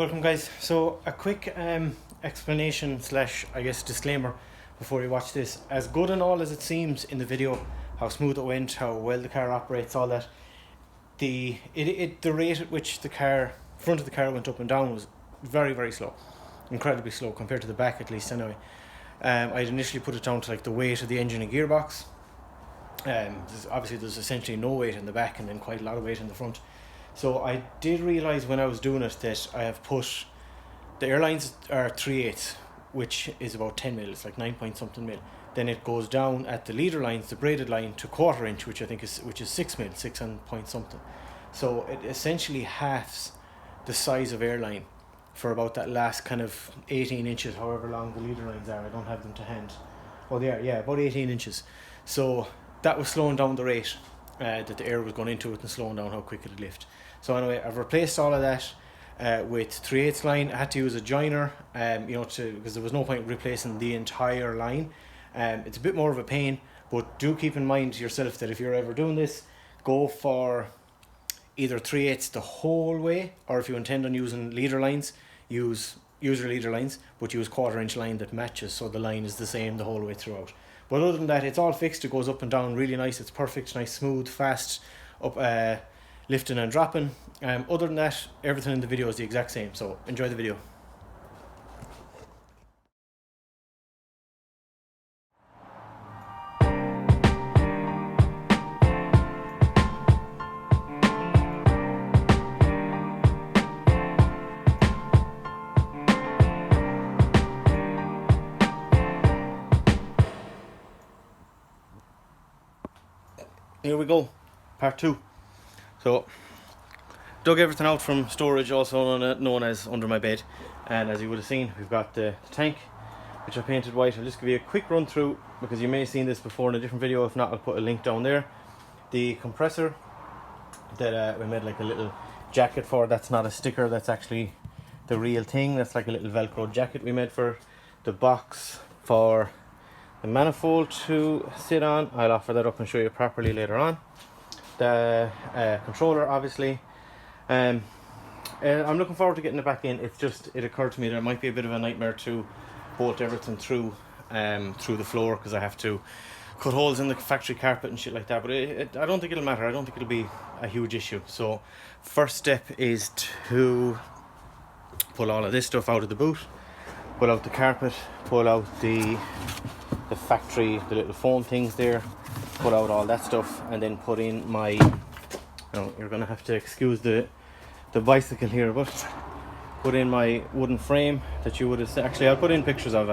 Welcome guys. So a quick explanation slash I guess disclaimer before you watch this. As good and all as it seems in the video, how smooth it went, how well the car operates, all that, the rate at which the front of the car went up and down was very slow, incredibly slow compared to the back, at least anyway. I'd initially put it down to like the weight of the engine and gearbox. Obviously there's essentially no weight in the back and then quite a lot of weight in the front. So I did realise when I was doing it that I have put the airlines are 3/8, which is about 10 mil. It's like 9 point something mil. Then it goes down at the leader lines, the braided line, to 1/4 inch, which I think is 6 mil, 6 and point something. So it essentially halves the size of airline for about that last kind of 18 inches, however long the leader lines are. I don't have them to hand. Oh, they are, yeah, about 18 inches. So that was slowing down the rate that the air was going into it and slowing down how quick it would lift. So anyway, I've replaced all of that with 3/8 line. I had to use a joiner, because there was no point replacing the entire line. It's a bit more of a pain, but do keep in mind yourself that if you're ever doing this, go for either 3/8 the whole way, or if you intend on using leader lines, use your leader lines, but use 1/4 inch line that matches, so the line is the same the whole way throughout. But other than that, it's all fixed. It goes up and down really nice. It's perfect, nice, smooth, fast, up, lifting and dropping. Other than that, everything in the video is the exact same. So enjoy the video. Here we go, part 2. So, dug everything out from storage, also known as under my bed, and as you would have seen, we've got the tank, which I painted white. I'll just give you a quick run through, because you may have seen this before in a different video. If not, I'll put a link down there. The compressor that we made like a little jacket for, that's not a sticker, that's actually the real thing. That's like a little Velcro jacket we made for the box for the manifold to sit on. I'll offer that up and show you properly later on. The controller, obviously. I'm looking forward to getting it back in. It occurred to me that it might be a bit of a nightmare to bolt everything through the floor, because I have to cut holes in the factory carpet and shit like that. But I don't think it'll matter. I don't think it'll be a huge issue. So first step is to pull all of this stuff out of the boot, pull out the carpet, pull out the factory, the little foam things there, put out all that stuff, and then put in my, you're gonna have to excuse the bicycle here, but put in my wooden frame that you would have actually, I'll put in pictures of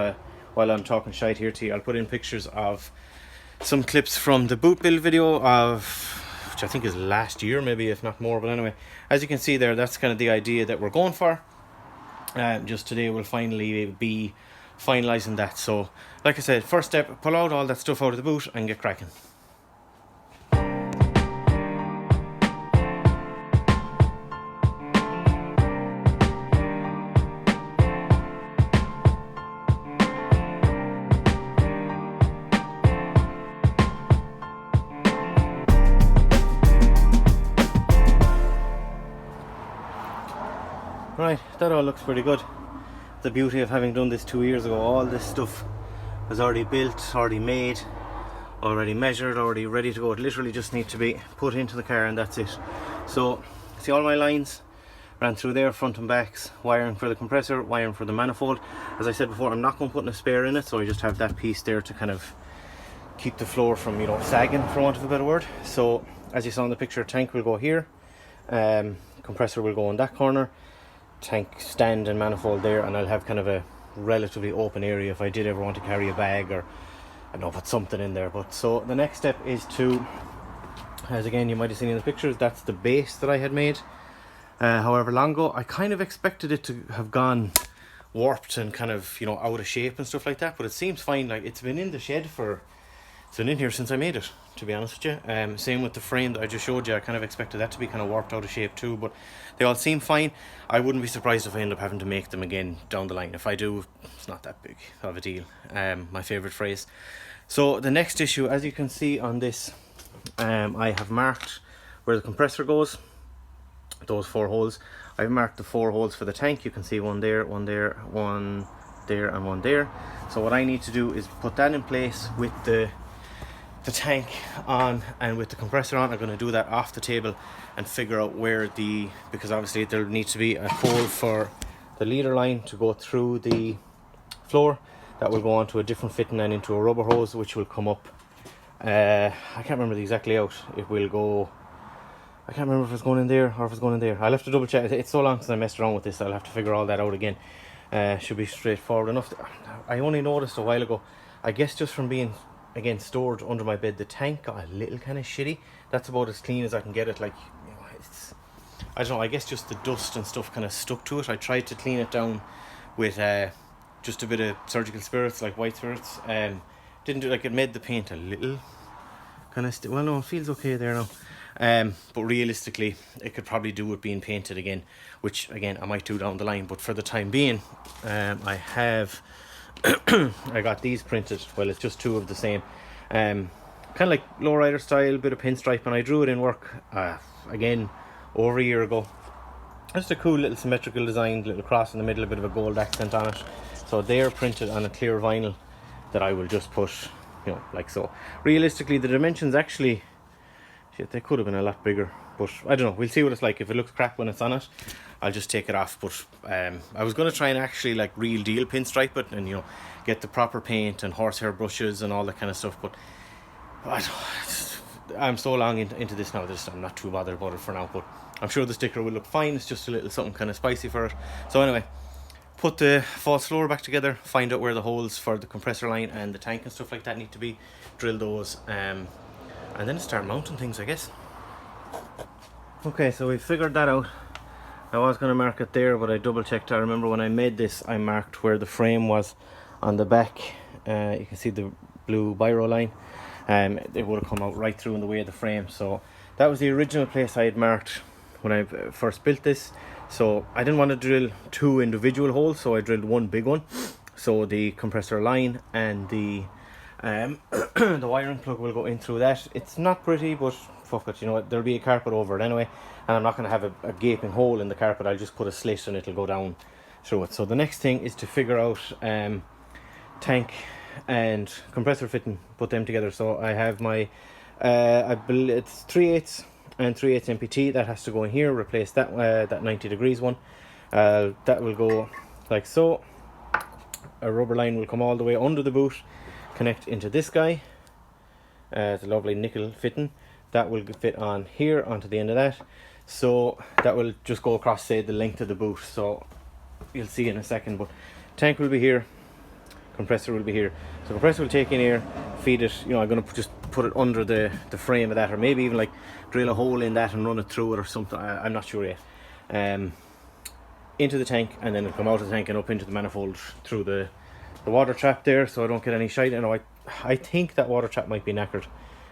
while I'm talking shite here to you. I'll put in pictures of some clips from the boot build video which I think is last year, maybe, if not more. But anyway, as you can see there, that's kind of the idea that we're going for. Just today we'll finally be finalising that. So like I said, first step, pull out all that stuff out of the boot and get cracking. Right, that all looks pretty good. The beauty of having done this 2 years ago, all this stuff was already built, already made, already measured, already ready to go. It literally just needs to be put into the car and that's it. So, see, all my lines ran through there, front and backs, wiring for the compressor, wiring for the manifold. As I said before, I'm not going to put a spare in it, so I just have that piece there to kind of keep the floor from, sagging, for want of a better word. So, as you saw in the picture, tank will go here, compressor will go in that corner, tank stand and manifold there, and I'll have kind of a relatively open area if I did ever want to carry a bag, or I don't know, put something in there. But so the next step is to, as again you might have seen in the pictures, that's the base that I had made however long ago. I kind of expected it to have gone warped and kind of out of shape and stuff like that, but it seems fine. Like, it's been in the shed it's been in here since I made it, to be honest with you. Same with the frame that I just showed you. I kind of expected that to be kind of warped out of shape too, but they all seem fine. I wouldn't be surprised if I end up having to make them again down the line. If I do, it's not that big of a deal. My favourite phrase. So the next issue, as you can see on this, I have marked where the compressor goes, those 4 holes. I've marked the 4 holes for the tank. You can see one there, one there, one there, and one there. So what I need to do is put that in place with the tank on and with the compressor on. I'm going to do that off the table and figure out where because obviously there needs to be a hole for the leader line to go through the floor. That will go onto a different fitting and into a rubber hose, which will come up. I can't remember the exact layout. It will go. I can't remember if it's going in there or if it's going in there. I'll have to double check. It's so long since I messed around with this. I'll have to figure all that out again. Should be straightforward enough. I only noticed a while ago. I guess just from being again stored under my bed, the tank got a little kind of shitty. That's about as clean as I can get it. Like, you know, it's, I don't know, I guess just the dust and stuff kind of stuck to it. I tried to clean it down with just a bit of surgical spirits, like white spirits. Didn't do, like, it made the paint a little kind of well, no, it feels okay there now. But realistically, it could probably do with being painted again, which again I might do down the line. But for the time being, I have I got these printed. Well, it's just 2 of the same, kind of like lowrider style, bit of pinstripe, and I drew it in work again over a year ago. Just a cool little symmetrical design, little cross in the middle, a bit of a gold accent on it. So they're printed on a clear vinyl that I will just put, you know, like so. Realistically, the dimensions actually, shit, they could have been a lot bigger, but I don't know. We'll see what it's like. If it looks crap when it's on it, I'll just take it off. But I was going to try and actually like real deal pinstripe it and, you know, get the proper paint and horsehair brushes and all that kind of stuff. But I don't, I'm so long into this now that I'm not too bothered about it for now. But I'm sure the sticker will look fine. It's just a little something kind of spicy for it. So anyway, put the false floor back together, find out where the holes for the compressor line and the tank and stuff like that need to be, drill those, and then start mounting things, I guess. Okay, so we figured that out. I was going to mark it there, but I double checked. I remember when I made this, I marked where the frame was on the back. You can see the blue biro line. It would have come out right through in the way of the frame. So that was the original place I had marked when I first built this. So I didn't want to drill 2 individual holes, so I drilled 1 big one. So the compressor line and the the wiring plug will go in through that. It's not pretty, but fuck it, you know what, there'll be a carpet over it anyway, and I'm not going to have a gaping hole in the carpet. I'll just put a slit and it'll go down through it. So the next thing is to figure out tank and compressor fitting, put them together. So I have my I believe it's 3/8 and 3/8 MPT that has to go in here, replace that that 90 degrees one. That will go like so. A rubber line will come all the way under the boot, connect into this guy. It's a lovely nickel fitting that will fit on here onto the end of that. So that will just go across, say, the length of the boot. So you'll see in a second, but tank will be here, compressor will be here. So compressor will take in here, feed it, you know, I'm going to just put it under the frame of that, or maybe even like drill a hole in that and run it through it or something. I'm not sure yet. Into the tank, and then it'll come out of the tank and up into the manifold through the water trap there, so I don't get any shite. You know, I think that water trap might be knackered,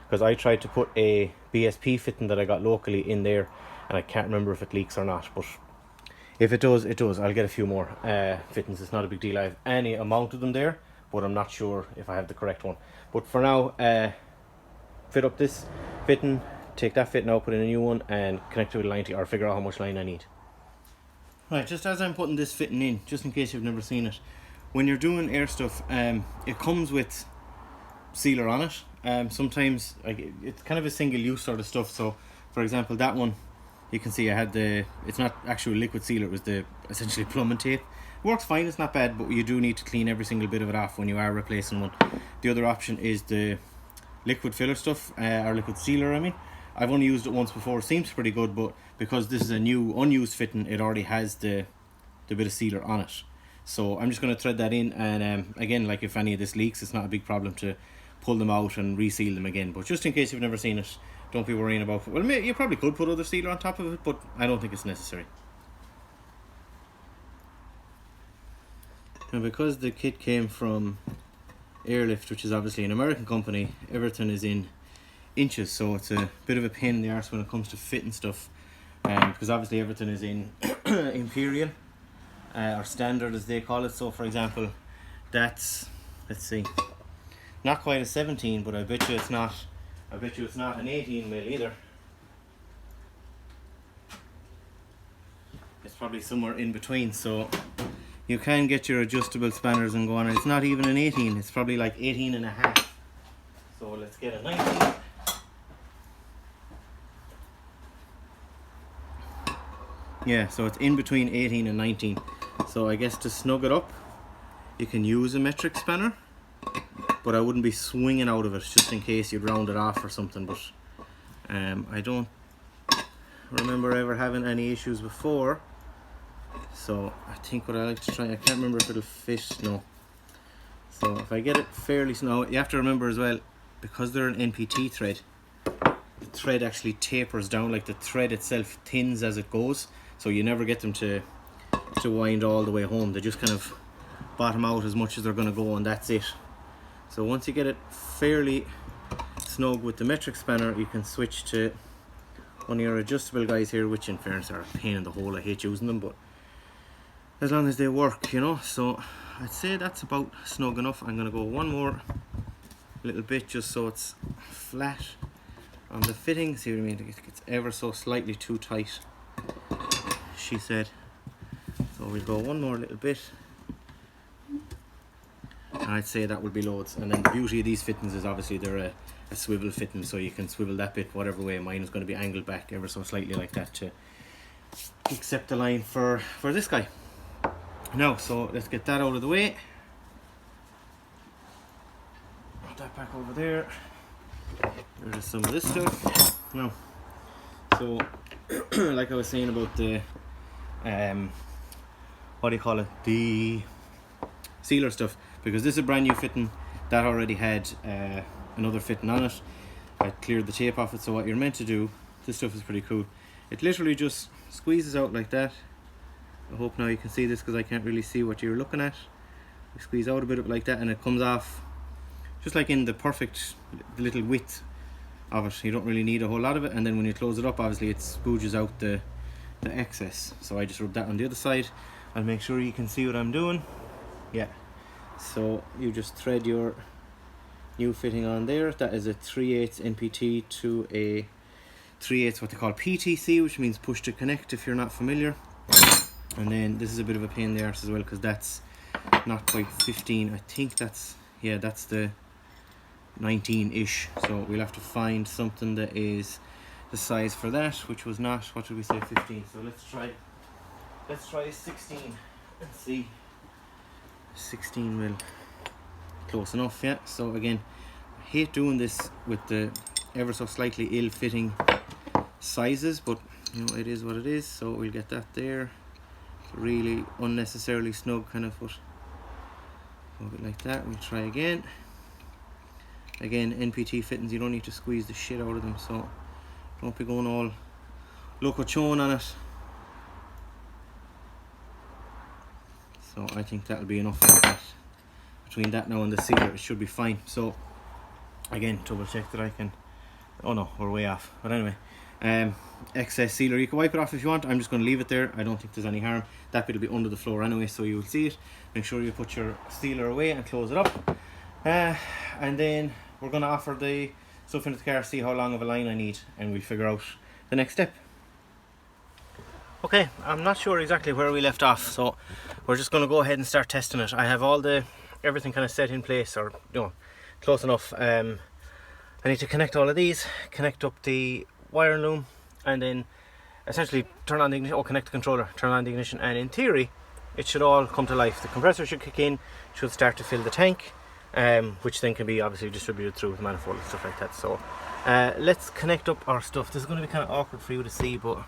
because I tried to put a BSP fitting that I got locally in there, and I can't remember if it leaks or not. But if it does, it does. I'll get a few more fittings. It's not a big deal. I have any amount of them there, but I'm not sure if I have the correct one. But for now, fit up this fitting, take that fitting out, put in a new one, and connect it with a line, or figure out how much line I need. Right, just as I'm putting this fitting in, just in case you've never seen it, when you're doing air stuff, it comes with sealer on it. Sometimes it's kind of a single use sort of stuff. So for example, that one, you can see I had it's not actual liquid sealer, it was the essentially plumbing tape. It works fine, it's not bad, but you do need to clean every single bit of it off when you are replacing one. The other option is the liquid filler stuff, or liquid sealer, I mean. I've only used it once before, it seems pretty good, but because this is a new unused fitting, it already has the bit of sealer on it. So I'm just going to thread that in, and again, like if any of this leaks, it's not a big problem to pull them out and reseal them again. But just in case you've never seen it, don't be worrying about it. Well, you probably could put other sealer on top of it, but I don't think it's necessary. And because the kit came from Airlift, which is obviously an American company, everything is in inches, so it's a bit of a pain in the arse when it comes to fitting stuff, because obviously everything is in imperial, or standard as they call it. So for example, that's, let's see, not quite a 17, but I bet you it's not an 18 mil either. it's probably somewhere in between. So you can get your adjustable spanners and go on. It's not even an 18, it's probably like 18 and a half. So let's get a 19. Yeah, so it's in between 18 and 19. So I guess to snug it up, you can use a metric spanner, but I wouldn't be swinging out of it just in case you'd round it off or something. But I don't remember ever having any issues before. So I think what I like to try, I can't remember if it'll fit, no. So if I get it fairly snug, you have to remember as well, because they're an NPT thread, the thread actually tapers down, like the thread itself thins as it goes. So you never get them to wind all the way home. They just kind of bottom out as much as they're going to go, and that's it. So once you get it fairly snug with the metric spanner, you can switch to one of your adjustable guys here, which in fairness are a pain in the hole. I hate using them, but as long as they work, you know. So I'd say that's about snug enough. I'm going to go one more little bit just so it's flat on the fitting. See what I mean? It gets ever so slightly too tight, she said. So we'll go one more little bit, and I'd say that will be loads. And then the beauty of these fittings is obviously they're a swivel fitting, so you can swivel that bit whatever way. Mine is going to be angled back ever so slightly like that to accept the line for this guy. Now, so let's get that out of the way. Put that back over there. There's some of this stuff. Now, so like I was saying about the what do you call it, the sealer stuff, because this is a brand new fitting that already had another fitting on it. I cleared the tape off it. So what you're meant to do, this stuff is pretty cool, it literally just squeezes out like that. I hope now you can see this because I can't really see what you're looking at. You squeeze out a bit of it like that and it comes off just like in the perfect little width of it. You don't really need a whole lot of it, and then when you close it up, obviously it spooges out the excess. So I just rub that on the other side. I'll make sure you can see what I'm doing. Yeah, so you just thread your new fitting on there. That is a 3/8 NPT to a 3/8 what they call PTC, which means push to connect if you're not familiar. And then this is a bit of a pain in the arse as well, because that's not quite 15. I think that's, yeah, that's the 19-ish. So we'll have to find something that is the size for that, which was not, what did we say, 15. So let's try 16 and see. 16 will close enough. Yeah, so again, I hate doing this with the ever so slightly ill-fitting sizes, but you know, it is what it is. So we'll get that there. Really unnecessarily snug kind of foot. A bit like that. We'll try again. Again, NPT fittings, you don't need to squeeze the shit out of them, so don't be going all locochon on it. So I think that'll be enough like that. Between that now and the sealer, it should be fine. So again, double check that I can, oh no, we're way off, but anyway, excess sealer, you can wipe it off if you want. I'm just going to leave it there. I don't think there's any harm. That bit will be under the floor anyway, so you will see it. Make sure you put your sealer away and close it up, and then we're going to offer the stuff into the car, see how long of a line I need, and we'll figure out the next step. Okay, I'm not sure exactly where we left off, so we're just going to go ahead and start testing it. I have everything kind of set in place, or you know, close enough. I need to connect all of these, connect up the wire loom, and then essentially turn on the ignition, connect the controller, turn on the ignition, and in theory it should all come to life. The compressor should kick in, should start to fill the tank, which then can be obviously distributed through the manifold and stuff like that. So let's connect up our stuff. This is going to be kind of awkward for you to see, but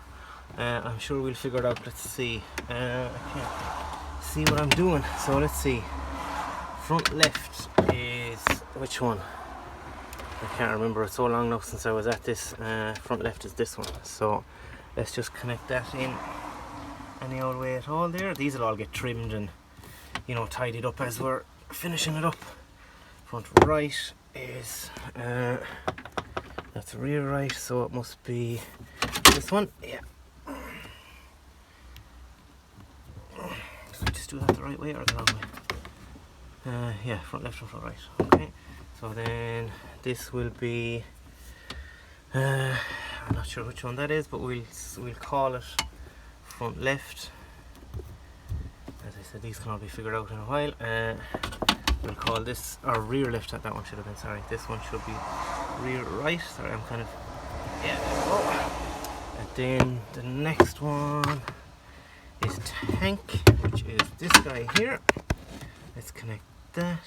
I'm sure we'll figure it out. Let's see. I can't see what I'm doing, so let's see. Front left is which one? I can't remember, it's so long now since I was at this. Front left is this one, so let's just connect that in any old way at all there. These will all get trimmed and, you know, tidied up as we're finishing it up. Front right is that's rear right, so it must be this one. Yeah, so we just do that the right way or the wrong way? Yeah, front left and front right. Okay, so then this will be I'm not sure which one that is, but we'll call it front left. As I said, these can all be figured out in a while. We'll call this our rear left. That one should have been, sorry, this one should be rear right. Sorry, I'm kind of, yeah, there we go. And then the next one is tank, which is this guy here. Let's connect that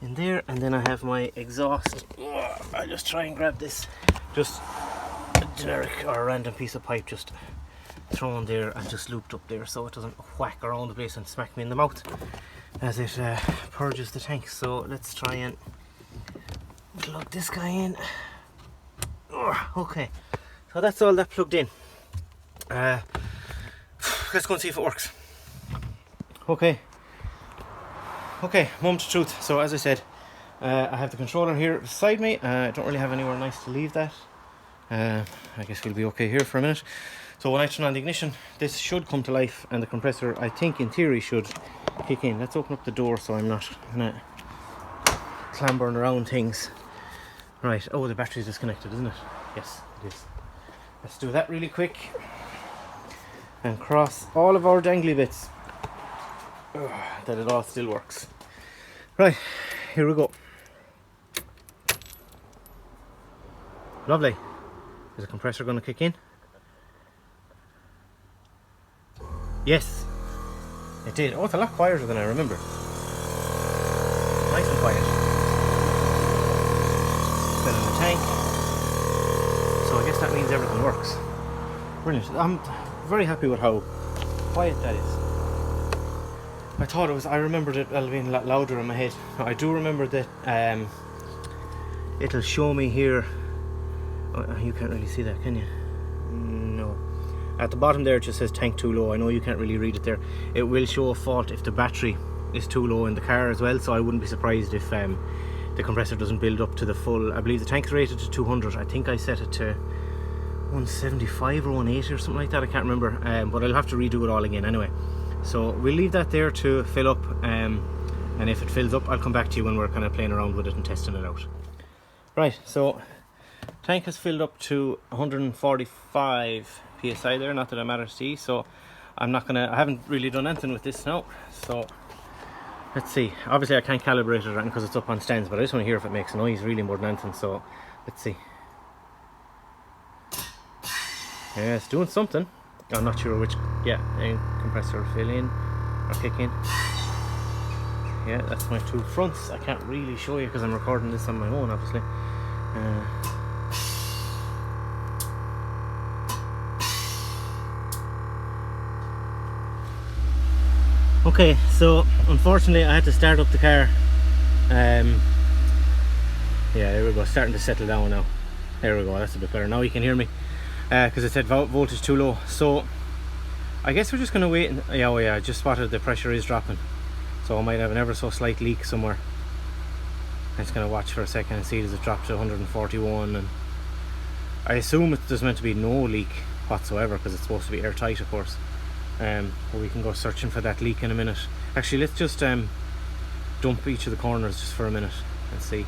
in there, and then I have my exhaust. I'll just try and grab this, just a generic or a random piece of pipe just thrown there and just looped up there so it doesn't whack around the place and smack me in the mouth as it purges the tank. So let's try and plug this guy in. Okay, so that's all that plugged in. Let's go and see if it works. Okay, moment of truth. So as I said, I have the controller here beside me. I don't really have anywhere nice to leave that. I guess we'll be okay here for a minute. So when I turn on the ignition, this should come to life, and the compressor, I think in theory, should kick in. Let's open up the door so I'm not kind of clambering around things. Right, oh, the battery's disconnected, isn't it? Yes, it is. Let's do that really quick and cross all of our dangly bits that it all still works. Right, here we go. Lovely. Is the compressor going to kick in? Yes, it did. Oh, it's a lot quieter than I remember. Nice and quiet. Then in the tank. So I guess that means everything works. Brilliant. I'm very happy with how quiet that is. I thought it was, I remembered it being a lot louder in my head. I do remember that it'll show me here. Oh, you can't really see that, can you? No. At the bottom there it just says tank too low. I know you can't really read it there. It will show a fault if the battery is too low in the car as well, so I wouldn't be surprised if the compressor doesn't build up to the full. I believe the tank's rated to 200. I think I set it to 175 or 180 or something like that. I can't remember, but I'll have to redo it all again anyway. So we'll leave that there to fill up, and if it fills up I'll come back to you when we're kind of playing around with it and testing it out. Right, so tank has filled up to 145 psi there, not that it matters to you, so I haven't really done anything with this now. So let's see. Obviously I can't calibrate it because it's up on stands, but I just want to hear if it makes a noise really more than anything. So let's see. Yeah, it's doing something. I'm not sure which. Yeah, compressor fill in or kick in. Yeah, that's my two fronts. I can't really show you because I'm recording this on my own, obviously. Okay, so unfortunately I had to start up the car. Yeah, there we go, starting to settle down now. There we go, that's a bit better. Now you can hear me, because it said voltage too low. So I guess we're just going to wait. Yeah, oh yeah, I just spotted the pressure is dropping. So I might have an ever so slight leak somewhere. I'm just going to watch for a second and see does it drop to 141. And I assume there's meant to be no leak whatsoever because it's supposed to be airtight, of course. But we can go searching for that leak in a minute. Actually, let's just dump each of the corners just for a minute and see.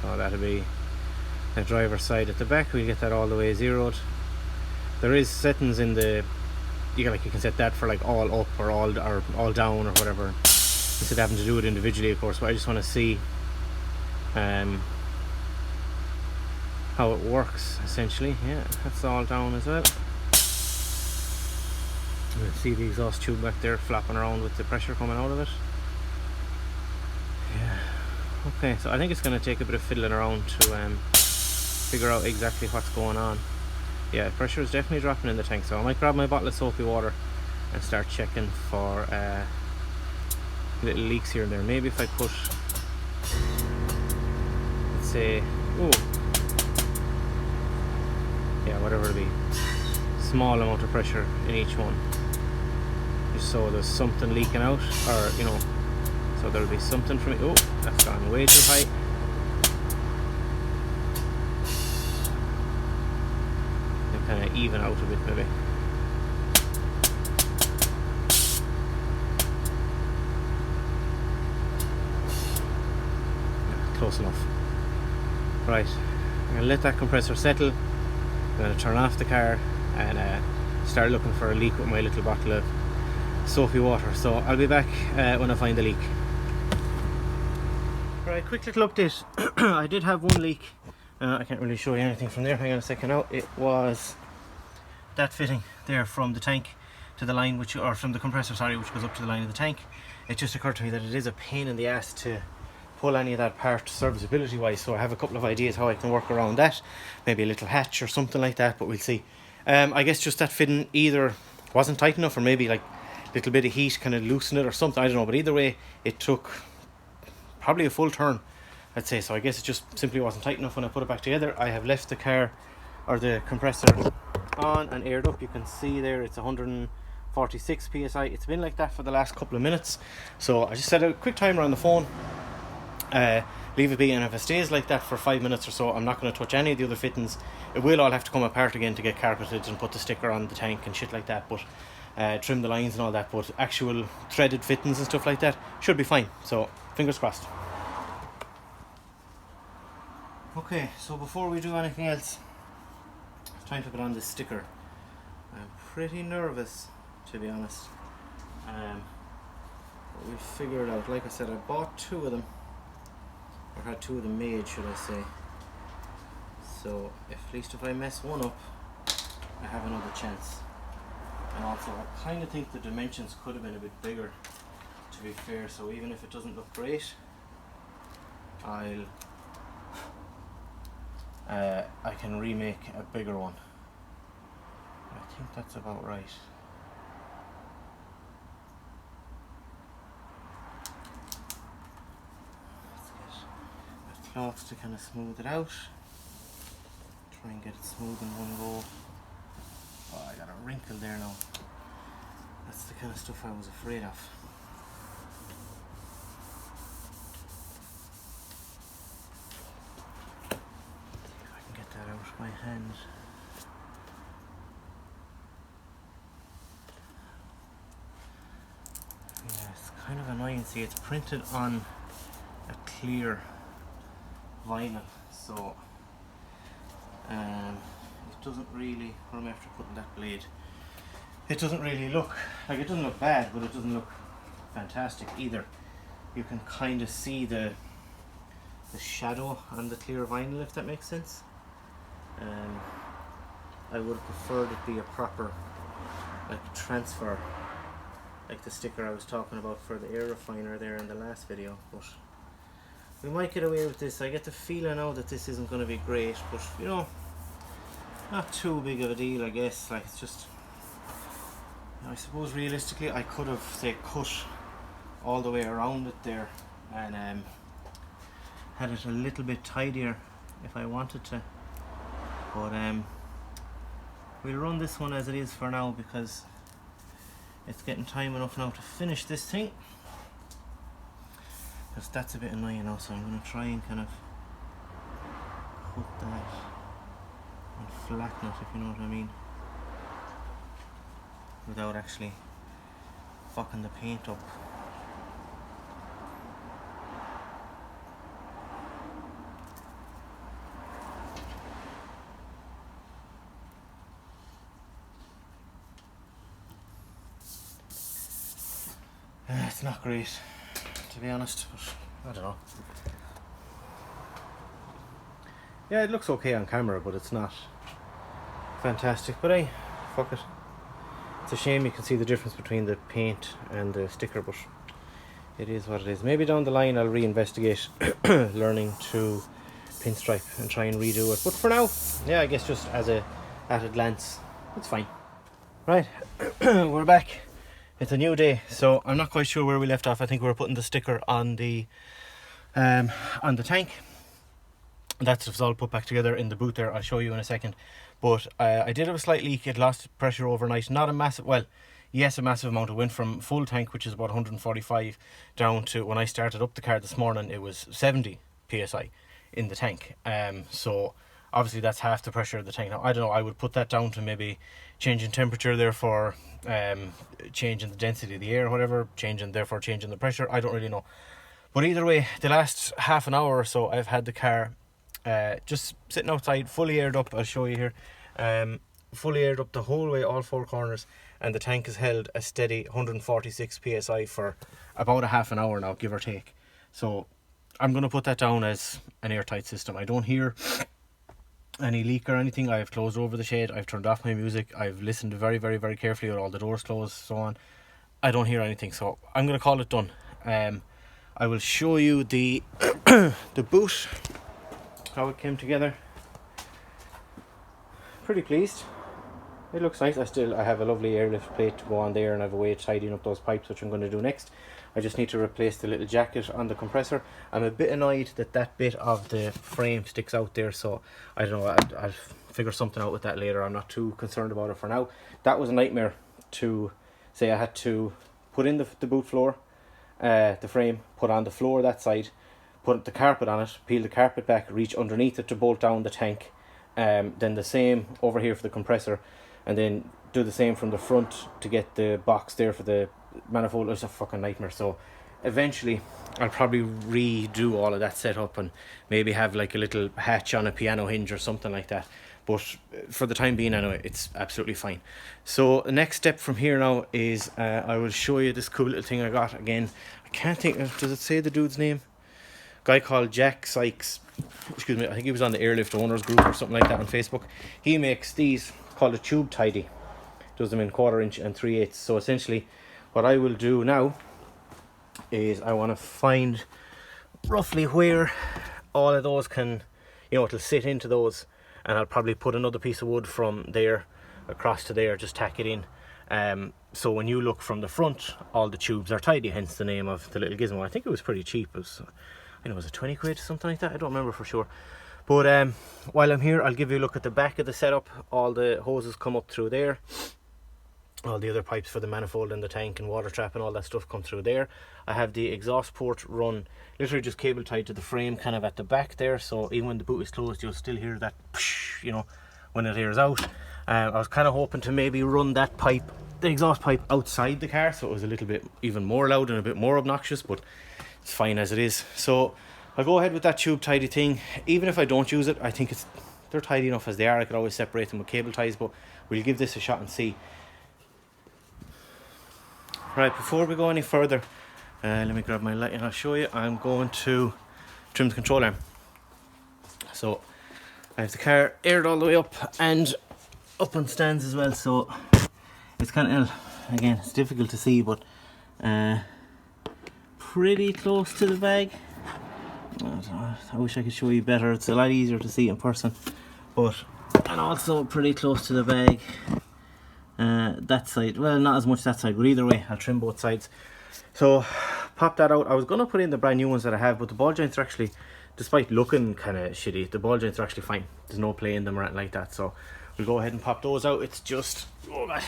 So that'll be the driver's side at the back. We'll get that all the way zeroed. There is settings in the, you can set that for like all up or all down or whatever, instead of having to do it individually, of course. But I just want to see how it works essentially. Yeah, that's all down as well. You can see the exhaust tube back there flapping around with the pressure coming out of it. Yeah. Okay, so I think it's going to take a bit of fiddling around to figure out exactly what's going on. Yeah, pressure is definitely dropping in the tank, so I might grab my bottle of soapy water and start checking for little leaks here and there. Maybe if I put, let's say, yeah, whatever it'll be, small amount of pressure in each one, just so there's something leaking out, or so there'll be something from it. Oh, that's gone way too high. And kind of even out a bit maybe. Yeah, close enough. Right. I'm gonna let that compressor settle. I'm gonna turn off the car and start looking for a leak with my little bottle of soapy water. So I'll be back when I find the leak. Right, quick little update. I did have one leak. I can't really show you anything from there. Hang on a second now. It was that fitting there from the tank to the line, or from the compressor, sorry, which goes up to the line of the tank. It just occurred to me that it is a pain in the ass to pull any of that apart serviceability wise, so I have a couple of ideas how I can work around that. Maybe a little hatch or something like that, but we'll see. I guess just that fitting either wasn't tight enough, or maybe like a little bit of heat kind of loosened it or something, I don't know, but either way it took probably a full turn, I'd say. So I guess it just simply wasn't tight enough when I put it back together. I have left the car, or the compressor, on and aired up. You can see there it's 146 psi. It's been like that for the last couple of minutes, so I just set a quick timer on the phone, leave it be, and if it stays like that for 5 minutes or so, I'm not going to touch any of the other fittings. It will all have to come apart again to get carpeted and put the sticker on the tank and shit like that, but trim the lines and all that, but actual threaded fittings and stuff like that should be fine, so fingers crossed. Okay, so before we do anything else, it's time to put on this sticker. I'm pretty nervous, to be honest, but we'll figure it out. Like I said, I bought 2 of them, or had 2 of them made, should I say, so at least if I mess one up, I have another chance. And also I kind of think the dimensions could have been a bit bigger, to be fair, so even if it doesn't look great, I can remake a bigger one. I think that's about right. Let's get a cloth to kind of smooth it out. Try and get it smooth in one go. Oh, I got a wrinkle there now. That's the kind of stuff I was afraid of. See if I can get that out of my hand. Yeah, it's kind of annoying. See, it's printed on a clear vinyl, so it doesn't really, when I'm after putting that blade, it doesn't really look, like, it doesn't look bad, but it doesn't look fantastic either. You can kind of see the shadow on the clear vinyl, if that makes sense. I would have preferred it be a proper, like, transfer, like the sticker I was talking about for the air refiner there in the last video, but we might get away with this. I get the feeling now that this isn't going to be great, but you know, not too big of a deal, I guess. Like, it's just, I suppose realistically I could have, say, cut all the way around it there and had it a little bit tidier if I wanted to, but we'll run this one as it is for now, because it's getting time enough now to finish this thing, because that's a bit annoying now. So I'm going to try and kind of put that and flatten it, if you know what I mean, without actually fucking the paint up. It's not great, to be honest, but I don't know. Yeah, it looks okay on camera, but it's not fantastic. But hey, fuck it. It's a shame you can see the difference between the paint and the sticker, but it is what it is. Maybe down the line I'll reinvestigate learning to pinstripe and try and redo it. But for now, yeah, I guess just as at a glance, it's fine. Right, we're back. It's a new day, so I'm not quite sure where we left off. I think we were putting the sticker on the tank. That stuff's all put back together in the boot there. I'll show you in a second. But I did have a slight leak. It lost pressure overnight. Not a massive, well, yes, a massive amount. It went from full tank, which is about 145, down to, when I started up the car this morning, it was 70 psi in the tank. So obviously that's half the pressure of the tank. Now, I don't know, I would put that down to maybe changing temperature, therefore changing the density of the air, whatever, therefore changing the pressure. I don't really know. But either way, the last half an hour or so, I've had the car just sitting outside, fully aired up. I'll show you here. Fully aired up the whole way, all four corners, and the tank has held a steady 146 psi for about a half an hour now, give or take. So I'm going to put that down as an airtight system. I don't hear any leak or anything. I've closed over the shade, I've turned off my music, I've listened very carefully with all the doors closed, so on. I don't hear anything, so I'm going to call it done. I will show you the the boot, how it came together. Pretty pleased. It looks nice. I have a lovely airlift plate to go on there, and I have a way of tidying up those pipes, which I'm going to do next. I just need to replace the little jacket on the compressor. I'm a bit annoyed that that bit of the frame sticks out there, so I don't know, I'll figure something out with that later. I'm not too concerned about it for now. That was a nightmare to say. I had to put in the boot floor, the frame, put on the floor that side, put the carpet on it, peel the carpet back, reach underneath it to bolt down the tank, then the same over here for the compressor, and then do the same from the front to get the box there for the manifold. It's a fucking nightmare. So eventually I'll probably redo all of that setup and maybe have like a little hatch on a piano hinge or something like that. But for the time being anyway, it's absolutely fine. So the next step from here now is I will show you this cool little thing I got. Again, I can't think, does it say the dude's name? Guy called Jack Sykes, excuse me, I think he was on the Airlift owners group or something like that on Facebook. He makes these called a tube tidy, does them in 1/4 inch and 3/8. So essentially what I will do now is I want to find roughly where all of those can, you know, it'll sit into those, and I'll probably put another piece of wood from there across to there, just tack it in. So when you look from the front, all the tubes are tidy, hence the name of the little gizmo. I think it was pretty cheap. It was, I know, was it 20 quid, something like that? I don't remember for sure. But while I'm here, I'll give you a look at the back of the setup. All the hoses come up through there. All the other pipes for the manifold and the tank and water trap and all that stuff come through there. I have the exhaust port run, literally just cable tied to the frame kind of at the back there, so even when the boot is closed you'll still hear that, you know, when it airs out. I was kind of hoping to maybe run that pipe, the exhaust pipe, outside the car, so it was a little bit even more loud and a bit more obnoxious, but it's fine as it is. So I'll go ahead with that tube tidy thing. Even if I don't use it, I think they're tidy enough as they are. I could always separate them with cable ties, but we'll give this a shot and see. Right, before we go any further, let me grab my light and I'll show you. I'm going to trim the control arm. So I have the car aired all the way up and up on stands as well, so it's kind of, again, it's difficult to see, but pretty close to the bag. I wish I could show you better. It's a lot easier to see in person, but, and also pretty close to the bag. That side, well, not as much that side, but either way I'll trim both sides. So pop that out. I was going to put in the brand new ones that I have, but the ball joints are actually, despite looking kind of shitty, the ball joints are actually fine. There's no play in them or anything like that, so we'll go ahead and pop those out. It's just, oh god,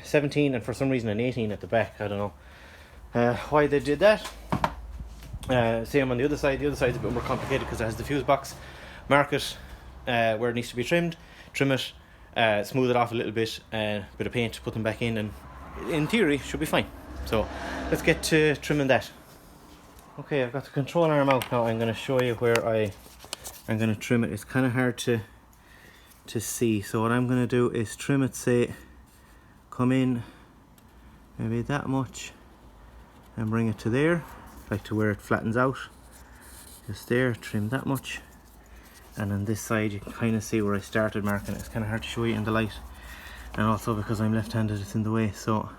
17 and for some reason an 18 at the back. I don't know why they did that. Same on the other side. The other side's a bit more complicated because it has the fuse box. Mark it where it needs to be trimmed, trim it, smooth it off a little bit, bit of paint, put them back in, and in theory should be fine. So let's get to trimming that. Okay, I've got the control arm out now. I'm going to show you where I'm going to trim it. It's kind of hard to see, so what I'm going to do is trim it, say come in maybe that much and bring it to there, like to where it flattens out, just there, trim that much. And on this side you can kind of see where I started marking it. It's kind of hard to show you in the light, and also because I'm left-handed it's in the way, so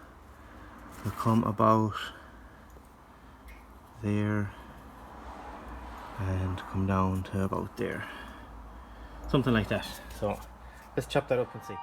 we'll come about there and come down to about there, something like that. So let's chop that up and see.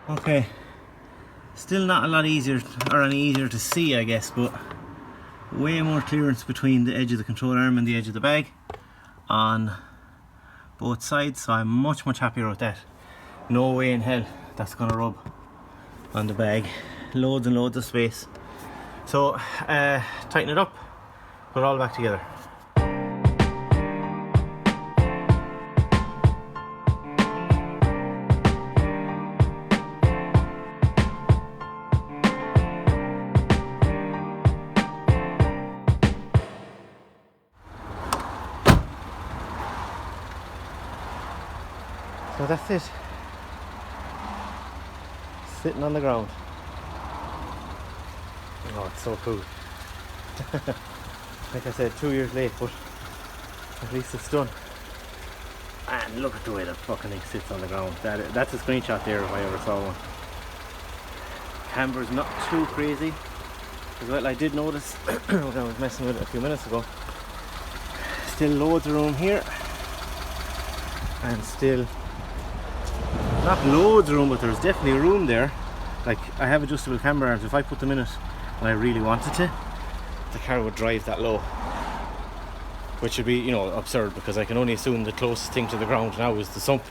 Okay, still not a lot easier or any easier to see, I guess, but way more clearance between the edge of the control arm and the edge of the bag on both sides, so I'm much happier with that. No way in hell that's gonna rub on the bag. Loads and loads of space. So tighten it up, put it all back together. So that's it. Sitting on the ground. Oh, it's so cool. Like I said, 2 years late, but at least it's done. And look at the way that fucking thing sits on the ground. That's a screenshot there if I ever saw one. Camber's not too crazy as well. I did notice when I was messing with it a few minutes ago. Still loads of room here. And still not loads of room, but there's definitely room there. Like, I have adjustable camber arms. If I put them in it and I really wanted to, the car would drive that low, which would be, you know, absurd, because I can only assume the closest thing to the ground now is the sump.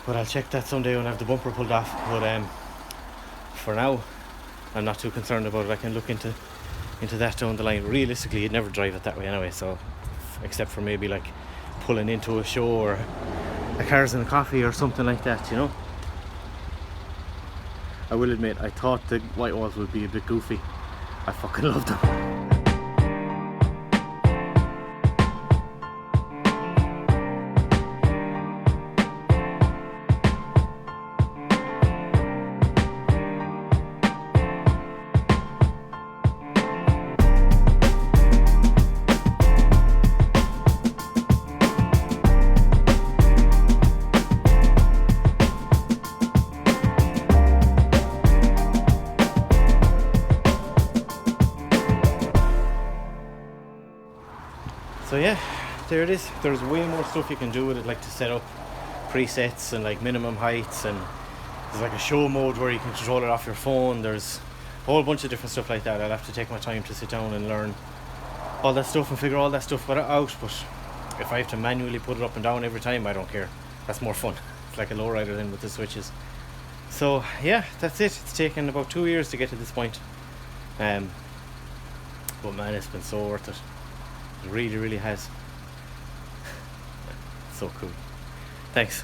But I'll check that someday when I have the bumper pulled off. But for now, I'm not too concerned about it. I can look into that down the line. Realistically, you'd never drive it that way anyway, so except for maybe like pulling into a show or a Cars and a Coffee or something like that, you know. I will admit, I thought the white walls would be a bit goofy. I fucking love them. So yeah, there it is. There's way more stuff you can do with it, like to set up presets and like minimum heights, and there's like a show mode where you can control it off your phone. There's a whole bunch of different stuff like that. I'll have to take my time to sit down and learn all that stuff and figure all that stuff out, but if I have to manually put it up and down every time, I don't care. That's more fun. It's like a lowrider then with the switches. So yeah, that's it. It's taken about 2 years to get to this point, but man, it's been so worth it. It really has. So cool. Thanks.